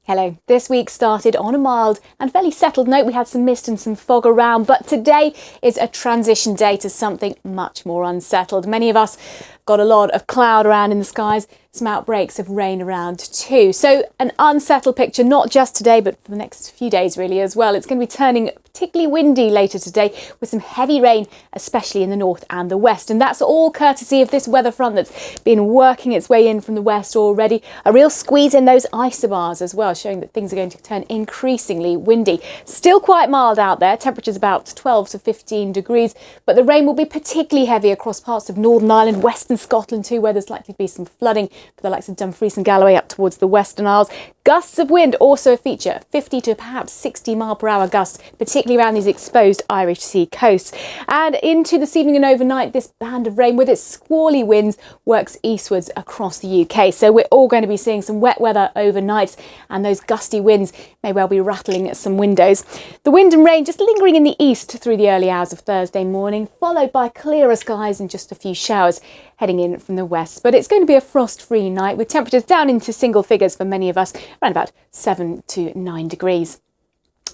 Hello. This week started on a mild and fairly settled note. We had some mist and some fog around, but today is a transition day to something much more unsettled. Many of us got a lot of cloud around in the skies, some outbreaks of rain around too. So an unsettled picture, not just today, but for the next few days really as well. It's going to be turning particularly windy later today with some heavy rain, especially in the north and the west. And that's all courtesy of this weather front that's been working its way in from the west already. A real squeeze in those isobars as well, showing that things are going to turn increasingly windy. Still quite mild out there, temperatures about 12 to 15 degrees, but the rain will be particularly heavy across parts of Northern Ireland, Western Scotland too, where there's likely to be some flooding for the likes of Dumfries and Galloway up towards the Western Isles. Gusts of wind also a feature, 50 to perhaps 60 mile per hour gusts, particularly around these exposed Irish Sea coasts. And into this evening and overnight, this band of rain with its squally winds works eastwards across the UK. So we're all going to be seeing some wet weather overnight, and those gusty winds may well be rattling at some windows. The wind and rain just lingering in the east through the early hours of Thursday morning, followed by clearer skies and just a few showers heading in from the west. But it's going to be a frost-free night with temperatures down into single figures for many of us, around about 7 to 9 degrees.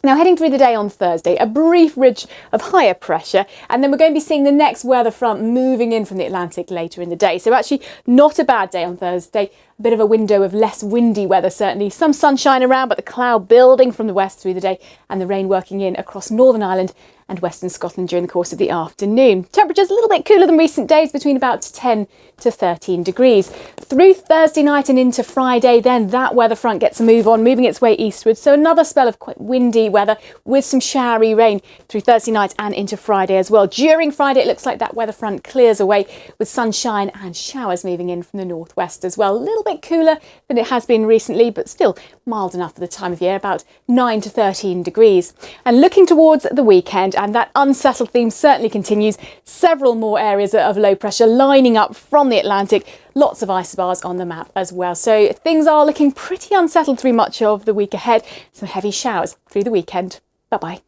Now, heading through the day on Thursday, a brief ridge of higher pressure, and then we're going to be seeing the next weather front moving in from the Atlantic later in the day. So actually not a bad day on Thursday. A bit of a window of less windy weather, certainly. Some sunshine around, but the cloud building from the west through the day and the rain working in across Northern Ireland and Western Scotland during the course of the afternoon. Temperatures a little bit cooler than recent days, between about 10 to 13 degrees. Through Thursday night and into Friday, then that weather front gets a move on, moving its way eastward. So another spell of quite windy weather with some showery rain through Thursday night and into Friday as well. During Friday, it looks like that weather front clears away with sunshine and showers moving in from the northwest as well. A little bit cooler than it has been recently, but still mild enough for the time of year, about 9 to 13 degrees. And looking towards the weekend, and that unsettled theme certainly continues. Several more areas of low pressure lining up from the Atlantic. Lots of isobars on the map as well. So things are looking pretty unsettled through much of the week ahead. Some heavy showers through the weekend. Bye-bye.